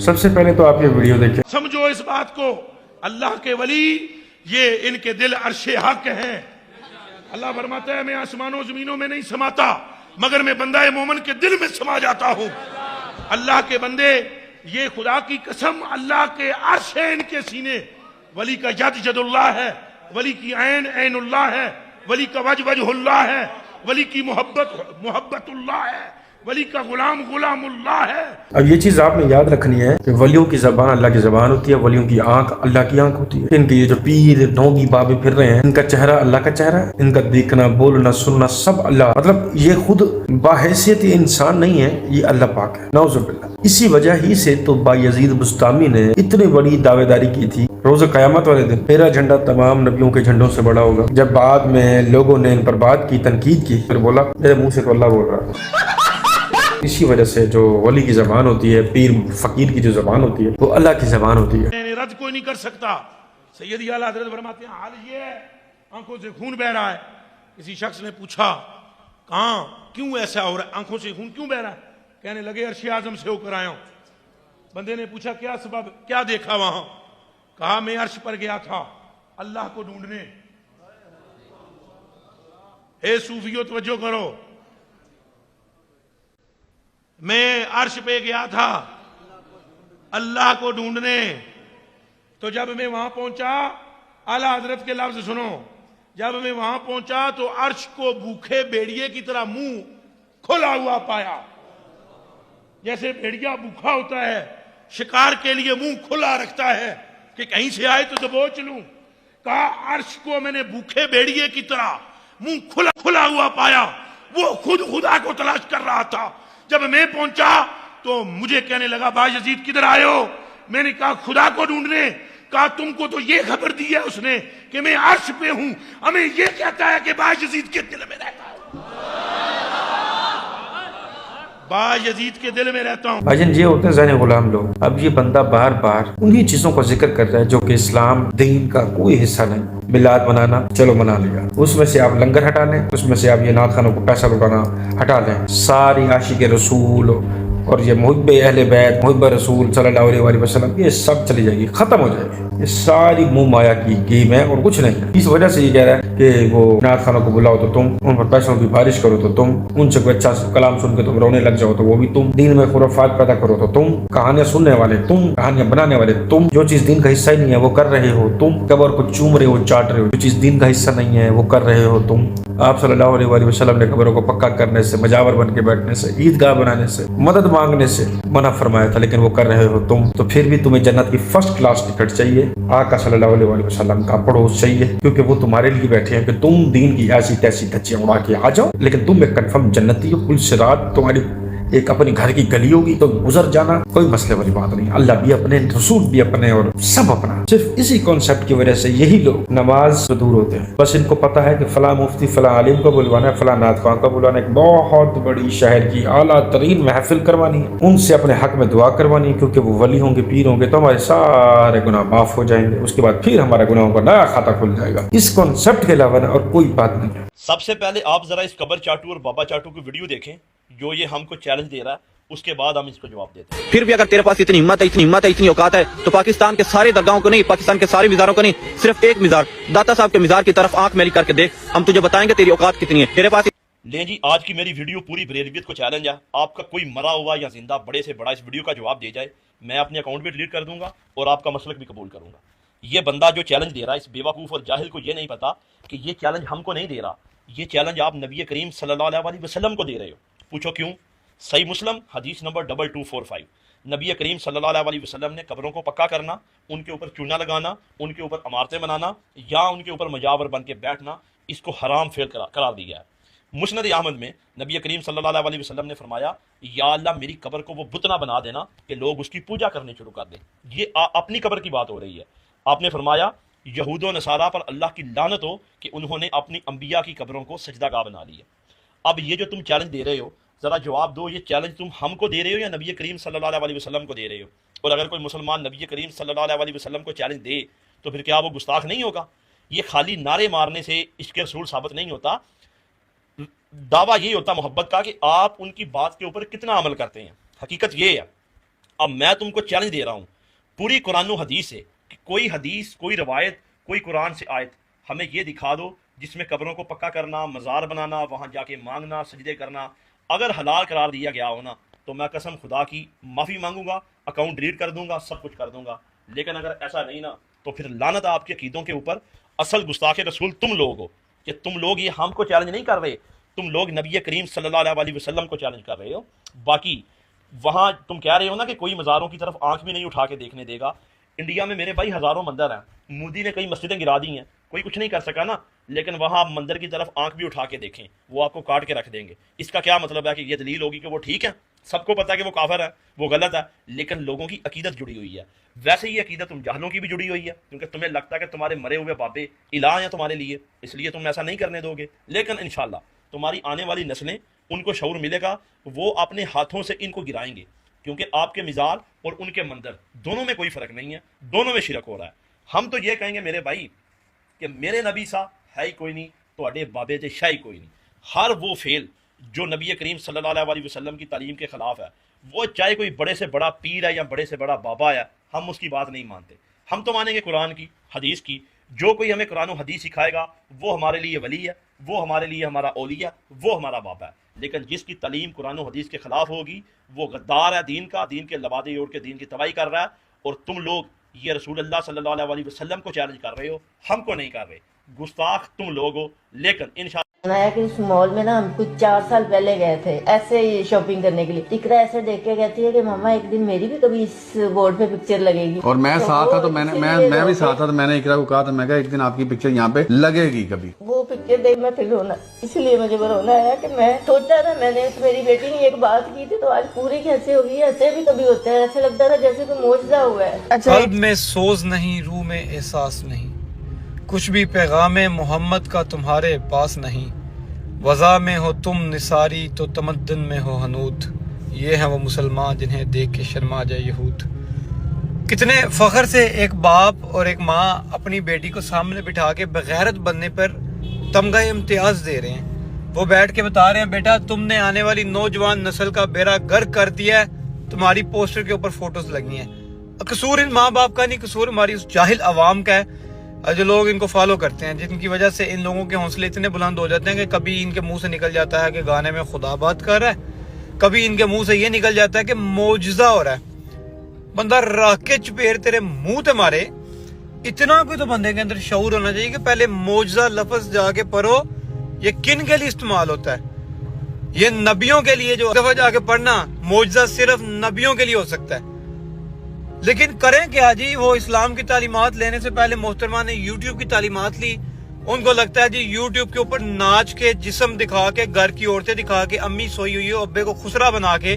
سب سے پہلے تو آپ یہ ویڈیو دیکھیں. سمجھو اس بات کو، اللہ کے ولی یہ ان کے دل عرش حق ہیں. اللہ فرماتا ہے میں آسمانوں و زمینوں میں نہیں سماتا مگر میں بندہ مومن کے دل میں سما جاتا ہوں. اللہ کے بندے، یہ خدا کی قسم اللہ کے عرش ہے ان کے سینے. ولی کا ید ید اللہ ہے، ولی کی عین عین اللہ ہے، ولی کا وجہ وجہ اللہ ہے، ولی کی محبت محبت اللہ ہے، ولی کا غلام غلام اللہ ہے. اب یہ چیز آپ نے یاد رکھنی ہے کہ ولیوں کی زبان اللہ کی زبان ہوتی ہے، ولیوں کی آنکھ اللہ کی آنکھ ہوتی ہے. ان کے یہ جو پیر ڈھونگی بابے پھر رہے ہیں، ان کا چہرہ اللہ کا چہرہ ہے، ان کا دیکھنا بولنا سننا سب اللہ. مطلب یہ خود باحیثیت انسان نہیں ہے، یہ اللہ پاک ہے. نعوذ باللہ. اسی وجہ ہی سے تو بایزید بستامی نے اتنی بڑی دعوے داری کی تھی روز قیامت والے دن میرا جھنڈا تمام نبیوں کے جھنڈوں سے بڑا ہوگا. جب بعد میں لوگوں نے ان پر بات کی، تنقید کی، پھر بولا میرے منہ سے تو اللہ بول رہا ہے. اسی وجہ سے جو ولی کی زبان ہوتی ہے، پیر فقیر کی جو زبان ہوتی ہے، وہ اللہ کی زبان ہوتی ہے. رد کوئی نہیں کر سکتا. سیدی اعلیٰ حضرت فرماتے ہیں حال یہ ہے آنکھوں سے خون بہ رہا ہے. کسی شخص نے پوچھا کہاں کیوں ایسا ہو رہا ہے، آنکھوں سے خون کیوں بہ رہا ہے؟ کہنے لگے عرش اعظم سے ہو کر آیا ہوں. بندے نے پوچھا کیا سبب، کیا دیکھا وہاں؟ کہا میں عرش پر گیا تھا اللہ کو ڈھونڈنے. اے صوفیو توجہ کرو، میں عرش پہ گیا تھا اللہ کو ڈھونڈنے. تو جب میں وہاں پہنچا، اعلیٰ حضرت کے لفظ سنو، جب میں وہاں پہنچا تو عرش کو بھوکے بھیڑیے کی طرح منہ کھلا ہوا پایا. جیسے بھیڑیا بھوکا ہوتا ہے، شکار کے لیے منہ کھلا رکھتا ہے کہ کہیں سے آئے تو دبوچ لوں. کہا عرش کو میں نے بھوکے بھیڑیے کی طرح منہ کھلا ہوا پایا. وہ خود خدا کو تلاش کر رہا تھا. جب میں پہنچا تو مجھے کہنے لگا بایزید کدھر آئے ہو؟ میں نے کہا خدا کو ڈھونڈنے. کہا تم کو تو یہ خبر دی ہے اس نے کہ میں عرش پہ ہوں، ہمیں یہ کہتا ہے کہ بایزید کے دل میں رہتا ہوں. بایزید کے دل میں رہتا ہوں. بھائی یہ ہوتے ہیں ذہن غلام لوگ. اب یہ بندہ بار بار انہی چیزوں کا ذکر کر رہا ہے جو کہ اسلام دین کا کوئی حصہ نہیں. میلاد منانا چلو منا لیا، اس میں سے آپ لنگر ہٹا لیں، اس میں سے آپ یہ نعت خانوں کو پیسہ لٹانا ہٹا لیں. ساری عاشق رسول اور یہ محب اہل بیت، محب رسول صلی اللہ علیہ وسلم، یہ سب چلی جائے گی، ختم ہو جائے گی. یہ ساری منہ مایا کی گیم ہے اور کچھ نہیں. اس وجہ سے یہ کہہ رہا ہے کہ وہ نعت خانوں کو بلاؤ تو تم، ان پر پیسوں کی بارش کرو تو تم، ان سے کوئی اچھا کلام سن کے تم رونے لگ جاؤ تو وہ بھی تم، دین میں خرافات پیدا کرو تو تم، کہانیاں سننے والے تم، کہانیاں بنانے والے تم، جو چیز دین کا حصہ ہی نہیں ہے وہ کر رہے ہو تم، قبر کو چوم رہے ہو چاٹ رہے ہو، جو چیز دین کا حصہ نہیں ہے وہ کر رہے ہو تم. آپ صلی اللہ علیہ وسلم نے قبروں کو پکا کرنے سے، مجاور بن کے بیٹھنے سے، عیدگاہ بنانے سے، مدد مانگنے سے منع فرمایا تھا، لیکن وہ کر رہے ہو تم. تو پھر بھی تمہیں جنت کی فرسٹ کلاس ٹکٹ چاہیے، آقا صلی اللہ علیہ وسلم کا پڑوس چاہیے، کیونکہ وہ تمہارے لیے بیٹھے ہیں کہ تم دین کی ایسی تیسی دھچیاں اڑا کے آ جاؤ، لیکن تم ایک کنفرم جنتی ہو. کل صراط تمہاری ایک اپنی گھر کی گلی ہوگی تو گزر جانا، کوئی مسئلے والی بات نہیں. اللہ بھی اپنے، رسول بھی اپنے، اور سب اپنا. صرف اسی کانسیپٹ کی وجہ سے یہی لوگ نماز سے دور ہوتے ہیں. بس ان کو پتا ہے کہ فلاں مفتی فلاں عالم کو بلوانا ہے، فلاں نعت خواں کو بلوانا ہے، ایک بہت بڑی شہر کی اعلیٰ ترین محفل کروانی ہے، ان سے اپنے حق میں دعا کروانی ہے، کیونکہ وہ ولی ہوں گے، پیر ہوں گے تو ہمارے سارے گناہ معاف ہو جائیں گے. اس کے بعد پھر ہمارا گناہوں کا نیا کھاتا کھل جائے گا. اس کانسیپٹ کے علاوہ اور کوئی بات نہیں ہے. سب سے پہلے آپ ذرا اس قبر چاٹو اور بابا چاٹو کی ویڈیو دیکھیں جو یہ ہم کو چیلنج دے رہا ہے، اس کے بعد ہم اس کو جواب دیتے ہیں. پھر بھی اگر تیرے پاس اتنی ہمت ہے، اتنی اوقات ہے تو پاکستان کے سارے درگاہوں کو نہیں، پاکستان کے سارے مزاروں کو نہیں، صرف ایک مزار داتا صاحب کے مزار کی طرف آنکھ میلی کر کے دیکھ، ہم تجھے بتائیں گے تیری اوقات کتنی ہے. تیرے پاس لیں جی، آج کی میری ویڈیو پوری بریلویت کو چیلنج ہے. آپ کا کوئی مرا ہوا یا زندہ بڑے سے بڑا اس ویڈیو کا جواب دے جائے، میں اپنے اکاؤنٹ بھی ڈیلیٹ کر دوں گا اور آپ کا مسلک بھی قبول کروں گا. یہ بندہ جو چیلنج دے رہا ہے، اس بیوقوف اور جاہل کو یہ نہیں پتا کہ یہ چیلنج ہم کو نہیں دے رہا، یہ چیلنج آپ نبی کریم صلی اللہ علیہ وسلم کو دے رہے ہو. پوچھو کیوں؟ صحیح مسلم حدیث نمبر 2245، نبی کریم صلی اللہ علیہ وسلم نے قبروں کو پکا کرنا، ان کے اوپر چونا لگانا، ان کے اوپر عمارتیں بنانا یا ان کے اوپر مجاور بن کے بیٹھنا، اس کو حرام فعل قرار دیا ہے. مسند احمد میں نبی کریم صلی اللہ علیہ وسلم نے فرمایا یا اللہ میری قبر کو وہ بت نہ بنا دینا کہ لوگ اس کی پوجا کرنے شروع کر دیں. یہ اپنی قبر کی بات ہو رہی ہے. آپ نے فرمایا یہود و نصارہ پر اللہ کی لعنت ہو کہ انہوں نے اپنی انبیاء کی قبروں کو سجدہ گاہ بنا لی ہے. اب یہ جو تم چیلنج دے رہے ہو، ذرا جواب دو، یہ چیلنج تم ہم کو دے رہے ہو یا نبی کریم صلی اللہ علیہ وسلم کو دے رہے ہو؟ اور اگر کوئی مسلمان نبی کریم صلی اللہ علیہ وسلم کو چیلنج دے تو پھر کیا وہ گستاخ نہیں ہوگا؟ یہ خالی نعرے مارنے سے عشق رسول ثابت نہیں ہوتا. دعویٰ یہ ہوتا محبت کا کہ آپ ان کی بات کے اوپر کتنا عمل کرتے ہیں. حقیقت یہ ہے اب میں تم کو چیلنج دے رہا ہوں پوری قرآن و حدیث سے کہ کوئی حدیث، کوئی روایت، کوئی قرآن سے آیت ہمیں یہ دکھا دو جس میں قبروں کو پکا کرنا، مزار بنانا، وہاں جا کے مانگنا، سجدے کرنا اگر حلال قرار دیا گیا ہو نا، تو میں قسم خدا کی معافی مانگوں گا، اکاؤنٹ ڈیلیٹ کر دوں گا، سب کچھ کر دوں گا. لیکن اگر ایسا نہیں نا تو پھر لعنت آپ کے عقیدوں کے اوپر. اصل گستاخ رسول تم لوگ ہو کہ تم لوگ یہ ہم کو چیلنج نہیں کر رہے، تم لوگ نبی کریم صلی اللہ علیہ وسلم کو چیلنج کر رہے ہو. باقی وہاں تم کہہ رہے ہو نا کہ کوئی مزاروں کی طرف آنکھ بھی نہیں اٹھا کے دیکھنے دے گا. انڈیا میں میرے بھائی ہزاروں مندر ہیں، مودی نے کئی مسجدیں گرا دی ہیں، کوئی کچھ نہیں کر سکا نا، لیکن وہاں آپ مندر کی طرف آنکھ بھی اٹھا کے دیکھیں، وہ آپ کو کاٹ کے رکھ دیں گے. اس کا کیا مطلب ہے کہ یہ دلیل ہوگی کہ وہ ٹھیک ہے؟ سب کو پتا ہے کہ وہ کافر ہے، وہ غلط ہے، لیکن لوگوں کی عقیدت جڑی ہوئی ہے. ویسے ہی عقیدت تم جاہلوں کی بھی جڑی ہوئی ہے، کیونکہ تمہیں لگتا ہے کہ تمہارے مرے ہوئے بابے الہ ہیں تمہارے لیے، اس لیے تم ایسا نہیں کرنے دو گے. لیکن انشاءاللہ تمہاری آنے والی نسلیں، ان کو شعور ملے گا، وہ اپنے ہاتھوں سے ان کو گرائیں گے، کیونکہ آپ کے مزار اور ان کے مندر دونوں میں کوئی فرق نہیں ہے، دونوں میں شرک ہو رہا ہے. ہم تو یہ کہیں گے میرے بھائی کہ میرے نبی سا ہے ہی کوئی نہیں، تواڈے بابے جے شاہی کوئی نہیں. ہر وہ فعل جو نبی کریم صلی اللہ علیہ وسلم کی تعلیم کے خلاف ہے، وہ چاہے کوئی بڑے سے بڑا پیر ہے یا بڑے سے بڑا بابا ہے، ہم اس کی بات نہیں مانتے. ہم تو مانیں گے قرآن کی، حدیث کی. جو کوئی ہمیں قرآن و حدیث سکھائے گا وہ ہمارے لیے ولی ہے، وہ ہمارے لیے ہمارا اولیاء، وہ ہمارا بابا ہے. لیکن جس کی تعلیم قرآن و حدیث کے خلاف ہوگی وہ غدار ہے دین کا، دین کے لبادے اوڑھ کے دین کی تباہی کر رہا ہے. اور تم لوگ یہ رسول اللہ صلی اللہ علیہ وسلم کو چیلنج کر رہے ہو، ہم کو نہیں کر رہے. گستاخ تم لوگ ہو. لیکن انشاءاللہ بنایا کہ اس مال میں نا ہم کچھ 4 سال پہلے گئے تھے ایسے ہی شاپنگ کرنے کے لیے. اقرا ایسے دیکھ کے کہتی ہے کہ ماما ایک دن میری بھی کبھی اس بورڈ پہ پکچر لگے گی. اور میں ساتھ تھا تو میں بھی ساتھ تھا تو میں نے اقرا کو کہا تھا، میں کہا ایک دن آپ کی پکچر یہاں پہ لگے گی کبھی. وہ پکچر دیکھ میں پھر رونا، اس لیے مجھے وہ رونا آیا کہ میں سوچا تھا، میں نے میری بیٹی نے ایک بات کی تھی تو آج پوری کی ہنسی ہو گئی. ایسے بھی کبھی ہوتا ہے، ایسے لگتا تھا جیسے کوئی معجزہ ہوا ہے. قلب میں سوز نہیں، روح میں احساس نہیں، کچھ بھی پیغام محمد کا تمہارے پاس نہیں. وضع میں ہو تم نثاری تو تمدن میں ہو حنود. یہ ہیں وہ مسلمان جنہیں دیکھ کے شرما جائے یہود. کتنے فخر سے ایک باپ اور ایک ماں اپنی بیٹی کو سامنے بٹھا کے بغیرت بننے پر تمغہ امتیاز دے رہے ہیں. وہ بیٹھ کے بتا رہے ہیں بیٹا تم نے آنے والی نوجوان نسل کا بیڑا غرق کر دیا ہے، تمہاری پوسٹر کے اوپر فوٹوز لگی ہیں. قصور ان ماں باپ کا نہیں، قصور ہماری اس جاہل عوام کا ہے جو لوگ ان کو فالو کرتے ہیں، جن کی وجہ سے ان لوگوں کے حوصلے اتنے بلند ہو جاتے ہیں کہ کبھی ان کے منہ سے نکل جاتا ہے کہ گانے میں خدا بات کر رہا ہے، کبھی ان کے منہ سے یہ نکل جاتا ہے کہ معجزہ ہو رہا ہے. بندہ راک کے چپیر تیرے منہ تے مارے، اتنا کوئی تو بندے کے اندر شعور ہونا چاہیے کہ پہلے معجزہ لفظ جا کے پڑھو یہ کن کے لیے استعمال ہوتا ہے. یہ نبیوں کے لیے، جو دفعہ جا کے پڑھنا معجزہ صرف نبیوں کے لیے ہو سکتا ہے. لیکن کریں کیا جی؟ وہ اسلام کی تعلیمات لینے سے پہلے محترمہ نے یوٹیوب کی تعلیمات لی. ان کو لگتا ہے جی یوٹیوب کے اوپر ناچ کے، جسم دکھا کے، گھر کی عورتیں دکھا کے، امی سوئی ہوئی ہو، ابے کو خسرا بنا کے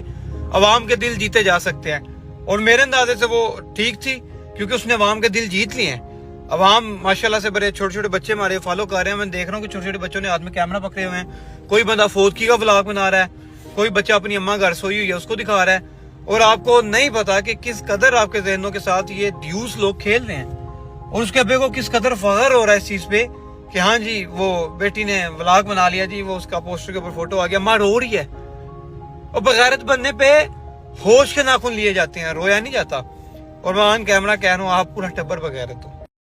عوام کے دل جیتے جا سکتے ہیں. اور میرے اندازے سے وہ ٹھیک تھی، کیونکہ اس نے عوام کے دل جیت لیے ہیں. عوام ماشاءاللہ سے بڑے چھوٹے چھوٹے بچے ہمارے فالو کر رہے ہیں. میں دیکھ رہا ہوں کہ چھوٹے چھوٹے بچوں نے ہاتھ میں کیمرہ پکڑے ہوئے ہیں. کوئی بندہ فوتگی کا ولاگ بنا رہا ہے، کوئی بچہ اپنی اماں گھر سوئی ہوئی ہے اس کو دکھا رہا ہے. اور آپ کو نہیں پتا کہ کس قدر آپ کے ذہنوں کے ساتھ یہ ڈیوس لوگ کھیل رہے ہیں، اور اس کے ابے کو کس قدر فخر ہو رہا ہے اس چیز پہ کہ ہاں جی وہ بیٹی نے ولاگ بنا لیا جی، وہ اس کا پوسٹر کے اوپر فوٹو آ گیا، ماں رو رہی ہے. اور بغیرت بننے پہ ہوش کے ناخن لیے جاتے ہیں، رویا نہیں جاتا. اور میں آن کیمرہ کہہ رہا ہوں آپ پورا ٹبر بغیرت ہو.